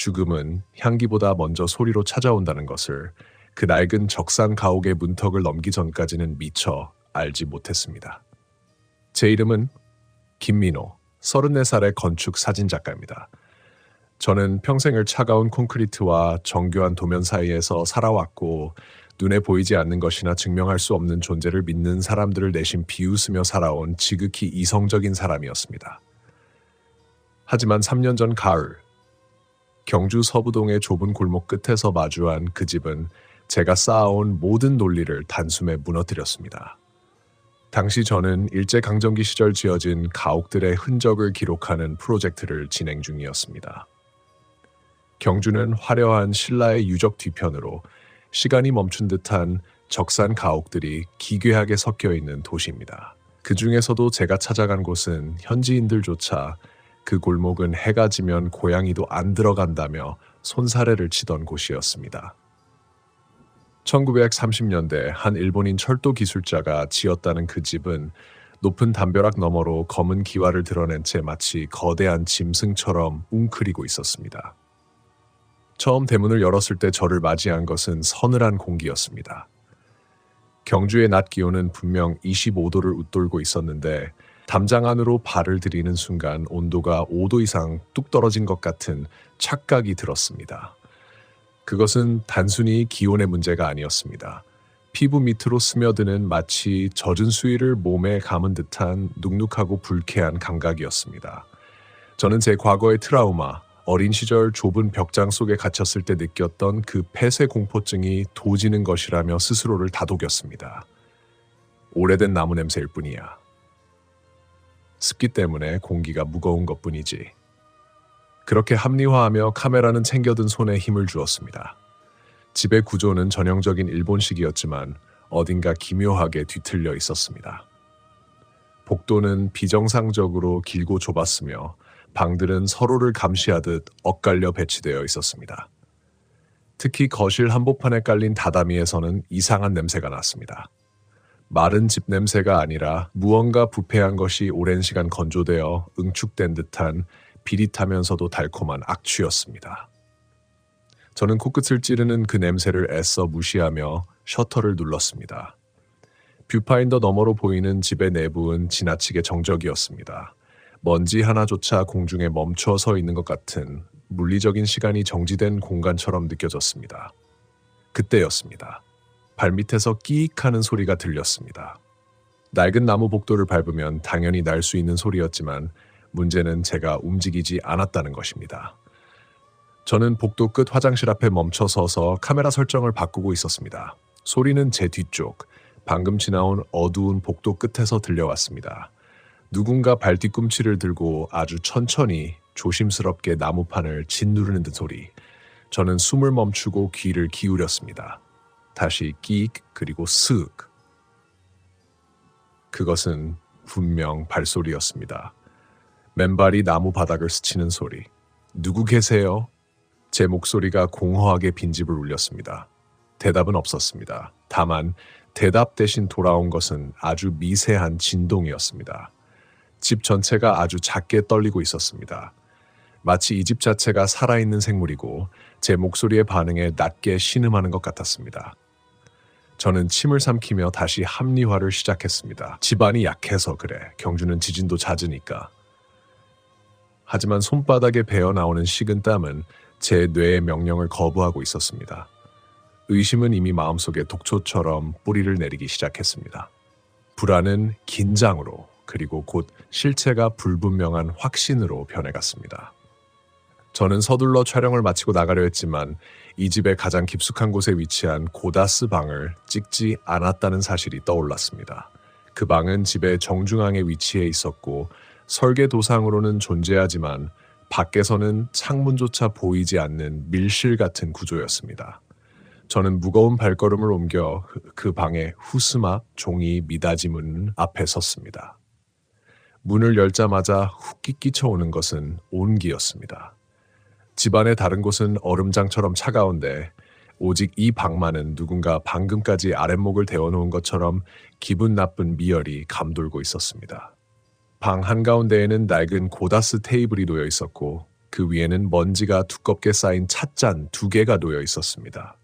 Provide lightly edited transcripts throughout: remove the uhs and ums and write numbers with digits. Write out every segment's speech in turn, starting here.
죽음은 향기보다 먼저 소리로 찾아온다는 것을 그 낡은 적산 가옥의 문턱을 넘기 전까지는 미처 알지 못했습니다. 제 이름은 김민호, 34살의 건축 사진작가입니다. 저는 평생을 차가운 콘크리트와 정교한 도면 사이에서 살아왔고 눈에 보이지 않는 것이나 증명할 수 없는 존재를 믿는 사람들을 내심 비웃으며 살아온 지극히 이성적인 사람이었습니다. 하지만 3년 전 가을, 경주 서부동의 좁은 골목 끝에서 마주한 그 집은 제가 쌓아온 모든 논리를 단숨에 무너뜨렸습니다. 당시 저는 일제강점기 시절 지어진 가옥들의 흔적을 기록하는 프로젝트를 진행 중이었습니다. 경주는 화려한 신라의 유적 뒤편으로 시간이 멈춘 듯한 적산 가옥들이 기괴하게 섞여 있는 도시입니다. 그 중에서도 제가 찾아간 곳은 현지인들조차 그 골목은 해가 지면 고양이도 안 들어간다며 손사래를 치던 곳이었습니다. 1930년대 한 일본인 철도 기술자가 지었다는 그 집은 높은 담벼락 너머로 검은 기와를 드러낸 채 마치 거대한 짐승처럼 웅크리고 있었습니다. 처음 대문을 열었을 때 저를 맞이한 것은 서늘한 공기였습니다. 경주의 낮 기온은 분명 25도를 웃돌고 있었는데 담장 안으로 발을 들이는 순간 온도가 5도 이상 뚝 떨어진 것 같은 착각이 들었습니다. 그것은 단순히 기온의 문제가 아니었습니다. 피부 밑으로 스며드는 마치 젖은 수위를 몸에 감은 듯한 눅눅하고 불쾌한 감각이었습니다. 저는 제 과거의 트라우마, 어린 시절 좁은 벽장 속에 갇혔을 때 느꼈던 그 폐쇄 공포증이 도지는 것이라며 스스로를 다독였습니다. 오래된 나무 냄새일 뿐이야. 습기 때문에 공기가 무거운 것뿐이지. 그렇게 합리화하며 카메라는 챙겨든 손에 힘을 주었습니다. 집의 구조는 전형적인 일본식이었지만 어딘가 기묘하게 뒤틀려 있었습니다. 복도는 비정상적으로 길고 좁았으며 방들은 서로를 감시하듯 엇갈려 배치되어 있었습니다. 특히 거실 한복판에 깔린 다다미에서는 이상한 냄새가 났습니다. 마른 집 냄새가 아니라 무언가 부패한 것이 오랜 시간 건조되어 응축된 듯한 비릿하면서도 달콤한 악취였습니다. 저는 코끝을 찌르는 그 냄새를 애써 무시하며 셔터를 눌렀습니다. 뷰파인더 너머로 보이는 집의 내부는 지나치게 정적이었습니다. 먼지 하나조차 공중에 멈춰 서 있는 것 같은 물리적인 시간이 정지된 공간처럼 느껴졌습니다. 그때였습니다. 발밑에서 끼익 하는 소리가 들렸습니다. 낡은 나무 복도를 밟으면 당연히 날 수 있는 소리였지만 문제는 제가 움직이지 않았다는 것입니다. 저는 복도 끝 화장실 앞에 멈춰 서서 카메라 설정을 바꾸고 있었습니다. 소리는 제 뒤쪽, 방금 지나온 어두운 복도 끝에서 들려왔습니다. 누군가 발 뒤꿈치를 들고 아주 천천히 조심스럽게 나무판을 짓누르는 듯 소리. 저는 숨을 멈추고 귀를 기울였습니다. 다시 끼익 그리고 쓱. 그것은 분명 발소리였습니다. 맨발이 나무 바닥을 스치는 소리. 누구 계세요? 제 목소리가 공허하게 빈집을 울렸습니다. 대답은 없었습니다. 다만 대답 대신 돌아온 것은 아주 미세한 진동이었습니다. 집 전체가 아주 작게 떨리고 있었습니다. 마치 이 집 자체가 살아있는 생물이고 제 목소리의 반응에 낮게 신음하는 것 같았습니다. 저는 침을 삼키며 다시 합리화를 시작했습니다. 집안이 약해서 그래. 경주는 지진도 잦으니까. 하지만 손바닥에 배어나오는 식은 땀은 제 뇌의 명령을 거부하고 있었습니다. 의심은 이미 마음속에 독초처럼 뿌리를 내리기 시작했습니다. 불안은 긴장으로 그리고 곧 실체가 불분명한 확신으로 변해갔습니다. 저는 서둘러 촬영을 마치고 나가려 했지만 이 집의 가장 깊숙한 곳에 위치한 고다스 방을 찍지 않았다는 사실이 떠올랐습니다. 그 방은 집의 정중앙에 위치해 있었고 설계도상으로는 존재하지만 밖에서는 창문조차 보이지 않는 밀실 같은 구조였습니다. 저는 무거운 발걸음을 옮겨 그 방의 후스막 종이 미닫이 문 앞에 섰습니다. 문을 열자마자 훅 끼쳐오는 것은 온기였습니다. 집안의 다른 곳은 얼음장처럼 차가운데 오직 이 방만은 누군가 방금까지 아랫목을 데워놓은 것처럼 기분 나쁜 미열이 감돌고 있었습니다. 방 한가운데에는 낡은 고다스 테이블이 놓여 있었고 그 위에는 먼지가 두껍게 쌓인 찻잔 2개가 놓여 있었습니다.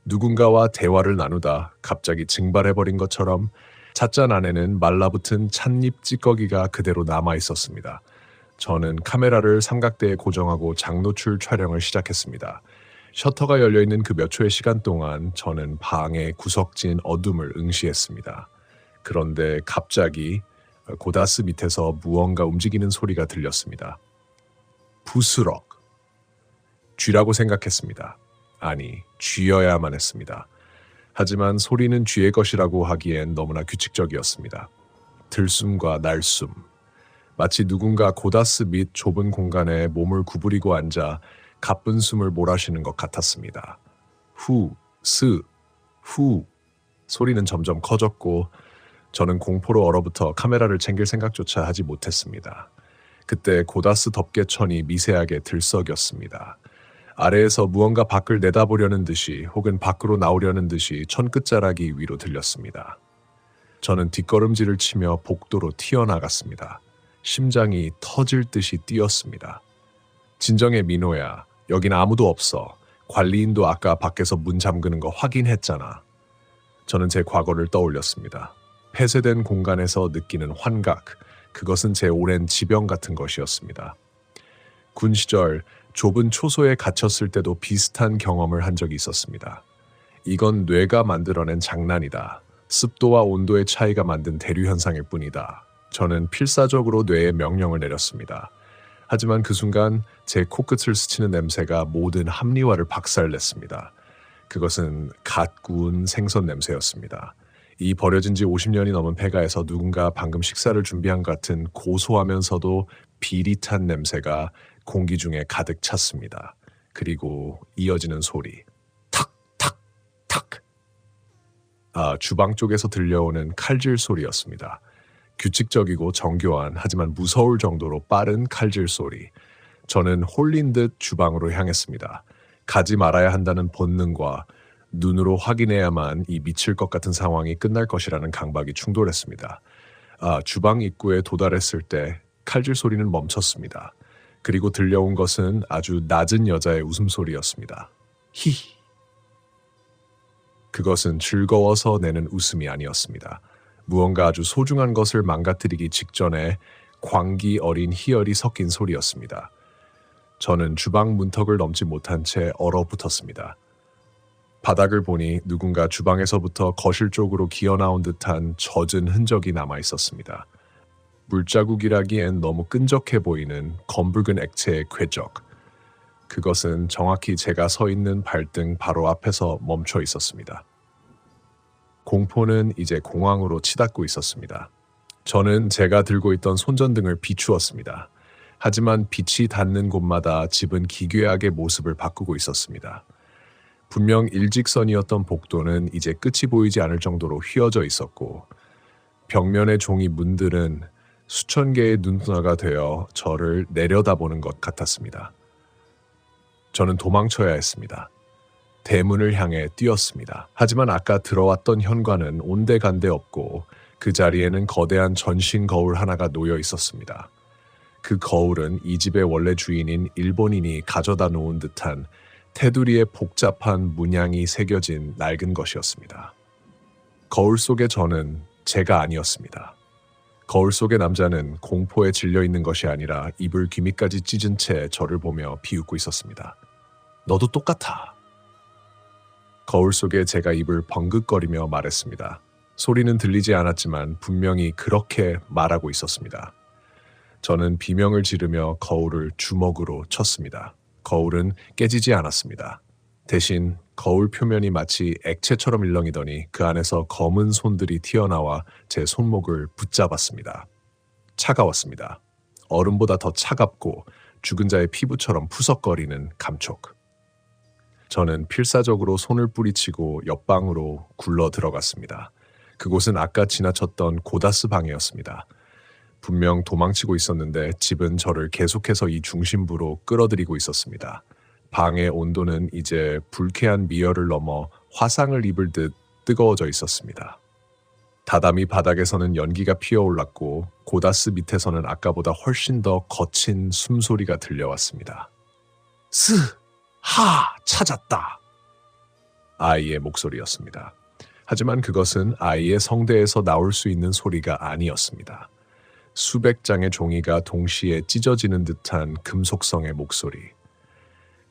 누군가와 대화를 나누다 갑자기 증발해버린 것처럼 찻잔 안에는 말라붙은 찻잎 찌꺼기가 그대로 남아 있었습니다. 저는 카메라를 삼각대에 고정하고 장노출 촬영을 시작했습니다. 셔터가 열려있는 그 몇 초의 시간 동안 저는 방의 구석진 어둠을 응시했습니다. 그런데 갑자기 고다스 밑에서 무언가 움직이는 소리가 들렸습니다. 부스럭. 쥐라고 생각했습니다. 아니, 쥐여야만 했습니다. 하지만 소리는 쥐의 것이라고 하기엔 너무나 규칙적이었습니다. 들숨과 날숨. 마치 누군가 고다스 밑 좁은 공간에 몸을 구부리고 앉아 가쁜 숨을 몰아쉬는 것 같았습니다. 후, 스, 후. 소리는 점점 커졌고 저는 공포로 얼어붙어 카메라를 챙길 생각조차 하지 못했습니다. 그때 고다스 덮개천이 미세하게 들썩였습니다. 아래에서 무언가 밖을 내다보려는 듯이 혹은 밖으로 나오려는 듯이 천 끝자락이 위로 들렸습니다. 저는 뒷걸음질을 치며 복도로 튀어나갔습니다. 심장이 터질 듯이 뛰었습니다. 진정해 민호야. 여긴 아무도 없어. 관리인도 아까 밖에서 문 잠그는 거 확인했잖아. 저는 제 과거를 떠올렸습니다. 폐쇄된 공간에서 느끼는 환각. 그것은 제 오랜 지병 같은 것이었습니다. 군 시절 좁은 초소에 갇혔을 때도 비슷한 경험을 한 적이 있었습니다. 이건 뇌가 만들어낸 장난이다. 습도와 온도의 차이가 만든 대류 현상일 뿐이다. 저는 필사적으로 뇌에 명령을 내렸습니다. 하지만 그 순간 제 코끝을 스치는 냄새가 모든 합리화를 박살냈습니다. 그것은 갓 구운 생선 냄새였습니다. 이 버려진 지 50년이 넘은 폐가에서 누군가 방금 식사를 준비한 것 같은 고소하면서도 비릿한 냄새가 공기 중에 가득 찼습니다. 그리고 이어지는 소리. 탁, 탁, 탁. 주방 쪽에서 들려오는 칼질 소리였습니다. 규칙적이고 정교한 하지만 무서울 정도로 빠른 칼질 소리. 저는 홀린 듯 주방으로 향했습니다. 가지 말아야 한다는 본능과 눈으로 확인해야만 이 미칠 것 같은 상황이 끝날 것이라는 강박이 충돌했습니다. 주방 입구에 도달했을 때 칼질 소리는 멈췄습니다. 그리고 들려온 것은 아주 낮은 여자의 웃음소리였습니다. 히히. 그것은 즐거워서 내는 웃음이 아니었습니다. 무언가 아주 소중한 것을 망가뜨리기 직전에 광기 어린 희열이 섞인 소리였습니다. 저는 주방 문턱을 넘지 못한 채 얼어붙었습니다. 바닥을 보니 누군가 주방에서부터 거실 쪽으로 기어나온 듯한 젖은 흔적이 남아 있었습니다. 물자국이라기엔 너무 끈적해 보이는 검붉은 액체의 궤적. 그것은 정확히 제가 서 있는 발등 바로 앞에서 멈춰 있었습니다. 공포는 이제 공황으로 치닫고 있었습니다. 저는 제가 들고 있던 손전등을 비추었습니다. 하지만 빛이 닿는 곳마다 집은 기괴하게 모습을 바꾸고 있었습니다. 분명 일직선이었던 복도는 이제 끝이 보이지 않을 정도로 휘어져 있었고 벽면의 종이 문들은 수천 개의 눈두나가 되어 저를 내려다보는 것 같았습니다. 저는 도망쳐야 했습니다. 대문을 향해 뛰었습니다. 하지만 아까 들어왔던 현관은 온데간데 없고 그 자리에는 거대한 전신 거울 하나가 놓여 있었습니다. 그 거울은 이 집의 원래 주인인 일본인이 가져다 놓은 듯한 테두리에 복잡한 문양이 새겨진 낡은 것이었습니다. 거울 속의 저는 제가 아니었습니다. 거울 속의 남자는 공포에 질려 있는 것이 아니라 입을 귀밑까지 찢은 채 저를 보며 비웃고 있었습니다. 너도 똑같아. 거울 속에 제가 입을 벙긋거리며 말했습니다. 소리는 들리지 않았지만 분명히 그렇게 말하고 있었습니다. 저는 비명을 지르며 거울을 주먹으로 쳤습니다. 거울은 깨지지 않았습니다. 대신 거울 표면이 마치 액체처럼 일렁이더니 그 안에서 검은 손들이 튀어나와 제 손목을 붙잡았습니다. 차가웠습니다. 얼음보다 더 차갑고 죽은 자의 피부처럼 푸석거리는 감촉. 저는 필사적으로 손을 뿌리치고 옆방으로 굴러 들어갔습니다. 그곳은 아까 지나쳤던 고다스 방이었습니다. 분명 도망치고 있었는데 집은 저를 계속해서 이 중심부로 끌어들이고 있었습니다. 방의 온도는 이제 불쾌한 미열을 넘어 화상을 입을 듯 뜨거워져 있었습니다. 다다미 바닥에서는 연기가 피어올랐고 고다스 밑에서는 아까보다 훨씬 더 거친 숨소리가 들려왔습니다. 찾았다. 아이의 목소리였습니다. 하지만 그것은 아이의 성대에서 나올 수 있는 소리가 아니었습니다. 수백 장의 종이가 동시에 찢어지는 듯한 금속성의 목소리.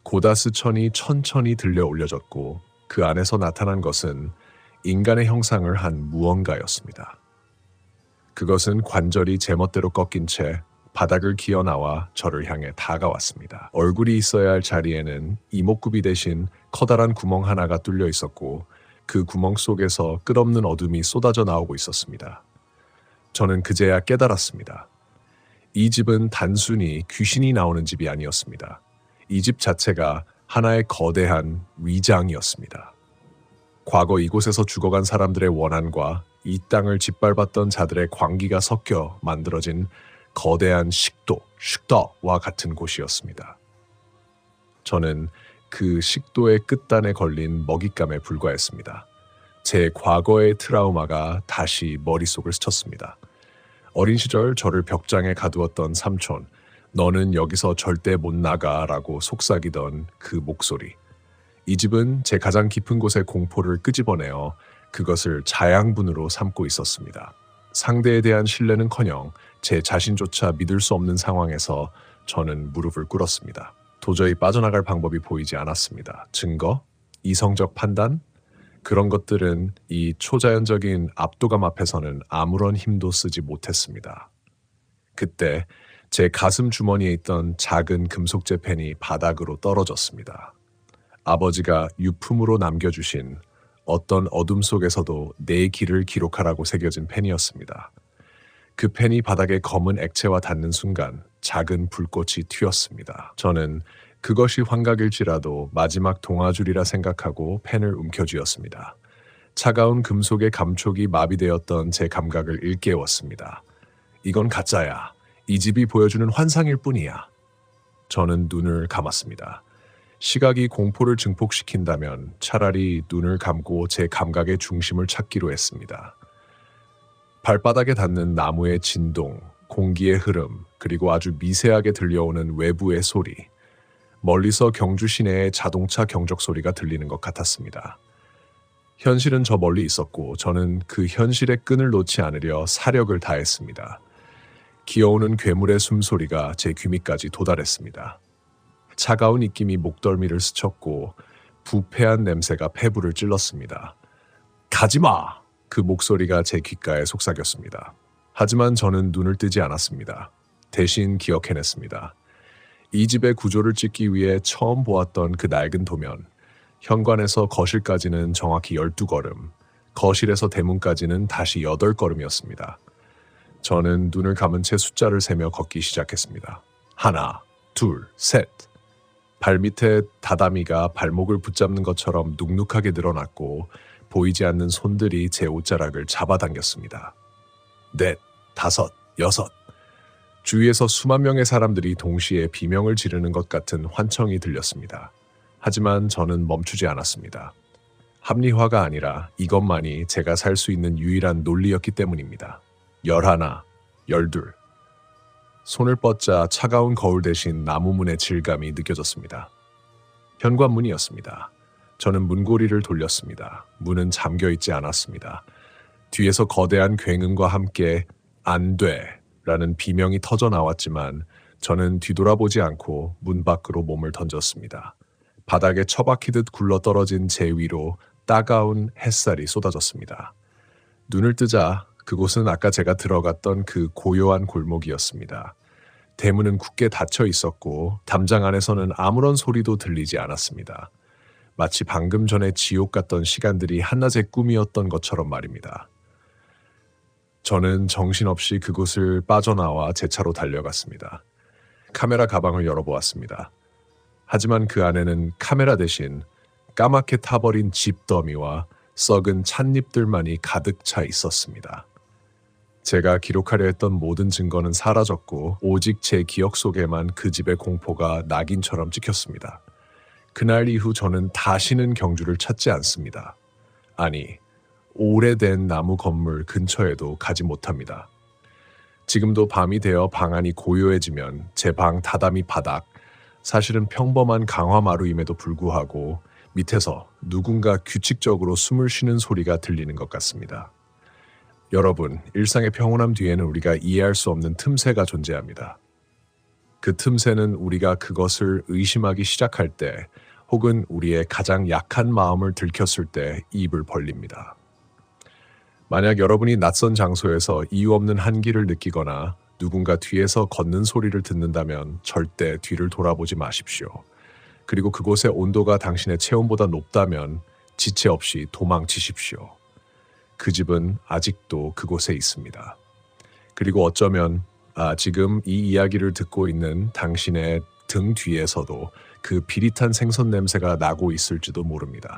고다스 천이 천천히 들려 올려졌고 그 안에서 나타난 것은 인간의 형상을 한 무언가였습니다. 그것은 관절이 제멋대로 꺾인 채 바닥을 기어 나와 저를 향해 다가왔습니다. 얼굴이 있어야 할 자리에는 이목구비 대신 커다란 구멍 하나가 뚫려 있었고 그 구멍 속에서 끝없는 어둠이 쏟아져 나오고 있었습니다. 저는 그제야 깨달았습니다. 이 집은 단순히 귀신이 나오는 집이 아니었습니다. 이 집 자체가 하나의 거대한 위장이었습니다. 과거 이곳에서 죽어간 사람들의 원한과 이 땅을 짓밟았던 자들의 광기가 섞여 만들어진 거대한 식도와 같은 곳이었습니다. 저는 그 식도의 끝단에 걸린 먹잇감에 불과했습니다. 제 과거의 트라우마가 다시 머릿속을 스쳤습니다. 어린 시절 저를 벽장에 가두었던 삼촌, 너는 여기서 절대 못 나가라고 속삭이던 그 목소리. 이 집은 제 가장 깊은 곳의 공포를 끄집어내어 그것을 자양분으로 삼고 있었습니다. 상대에 대한 신뢰는커녕 제 자신조차 믿을 수 없는 상황에서 저는 무릎을 꿇었습니다. 도저히 빠져나갈 방법이 보이지 않았습니다. 증거? 이성적 판단? 그런 것들은 이 초자연적인 압도감 앞에서는 아무런 힘도 쓰지 못했습니다. 그때 제 가슴 주머니에 있던 작은 금속재 펜이 바닥으로 떨어졌습니다. 아버지가 유품으로 남겨주신 어떤 어둠 속에서도 내 길을 기록하라고 새겨진 펜이었습니다. 그 펜이 바닥에 검은 액체와 닿는 순간 작은 불꽃이 튀었습니다. 저는 그것이 환각일지라도 마지막 동아줄이라 생각하고 펜을 움켜쥐었습니다. 차가운 금속의 감촉이 마비되었던 제 감각을 일깨웠습니다. 이건 가짜야. 이 집이 보여주는 환상일 뿐이야. 저는 눈을 감았습니다. 시각이 공포를 증폭시킨다면 차라리 눈을 감고 제 감각의 중심을 찾기로 했습니다. 발바닥에 닿는 나무의 진동, 공기의 흐름, 그리고 아주 미세하게 들려오는 외부의 소리. 멀리서 경주 시내의 자동차 경적 소리가 들리는 것 같았습니다. 현실은 저 멀리 있었고 저는 그 현실의 끈을 놓지 않으려 사력을 다했습니다. 기어오는 괴물의 숨소리가 제 귀밑까지 도달했습니다. 차가운 입김이 목덜미를 스쳤고 부패한 냄새가 폐부를 찔렀습니다. 가지마! 그 목소리가 제 귓가에 속삭였습니다. 하지만 저는 눈을 뜨지 않았습니다. 대신 기억해냈습니다. 이 집의 구조를 찍기 위해 처음 보았던 그 낡은 도면, 현관에서 거실까지는 정확히 12걸음, 거실에서 대문까지는 다시 8걸음이었습니다. 저는 눈을 감은 채 숫자를 세며 걷기 시작했습니다. 하나, 둘, 셋. 발밑에 다다미가 발목을 붙잡는 것처럼 눅눅하게 늘어났고 보이지 않는 손들이 제 옷자락을 잡아당겼습니다. 넷, 다섯, 여섯. 주위에서 수만 명의 사람들이 동시에 비명을 지르는 것 같은 환청이 들렸습니다. 하지만 저는 멈추지 않았습니다. 합리화가 아니라 이것만이 제가 살 수 있는 유일한 논리였기 때문입니다. 11, 12. 손을 뻗자 차가운 거울 대신 나무문의 질감이 느껴졌습니다. 현관문이었습니다. 저는 문고리를 돌렸습니다. 문은 잠겨있지 않았습니다. 뒤에서 거대한 굉음과 함께 안 돼! 라는 비명이 터져 나왔지만 저는 뒤돌아보지 않고 문 밖으로 몸을 던졌습니다. 바닥에 처박히듯 굴러떨어진 제 위로 따가운 햇살이 쏟아졌습니다. 눈을 뜨자 그곳은 아까 제가 들어갔던 그 고요한 골목이었습니다. 대문은 굳게 닫혀 있었고 담장 안에서는 아무런 소리도 들리지 않았습니다. 마치 방금 전에 지옥 같던 시간들이 한낮의 꿈이었던 것처럼 말입니다. 저는 정신없이 그곳을 빠져나와 제 차로 달려갔습니다. 카메라 가방을 열어보았습니다. 하지만 그 안에는 카메라 대신 까맣게 타버린 집더미와 썩은 찻잎들만이 가득 차 있었습니다. 제가 기록하려 했던 모든 증거는 사라졌고 오직 제 기억 속에만 그 집의 공포가 낙인처럼 찍혔습니다. 그날 이후 저는 다시는 경주를 찾지 않습니다. 아니, 오래된 나무 건물 근처에도 가지 못합니다. 지금도 밤이 되어 방 안이 고요해지면 제 방 다다미 바닥, 사실은 평범한 강화마루임에도 불구하고 밑에서 누군가 규칙적으로 숨을 쉬는 소리가 들리는 것 같습니다. 여러분, 일상의 평온함 뒤에는 우리가 이해할 수 없는 틈새가 존재합니다. 그 틈새는 우리가 그것을 의심하기 시작할 때, 혹은 우리의 가장 약한 마음을 들켰을 때 입을 벌립니다. 만약 여러분이 낯선 장소에서 이유 없는 한기를 느끼거나 누군가 뒤에서 걷는 소리를 듣는다면 절대 뒤를 돌아보지 마십시오. 그리고 그곳의 온도가 당신의 체온보다 높다면 지체 없이 도망치십시오. 그 집은 아직도 그곳에 있습니다. 그리고 어쩌면 지금 이 이야기를 듣고 있는 당신의 등 뒤에서도 그 비릿한 생선 냄새가 나고 있을지도 모릅니다.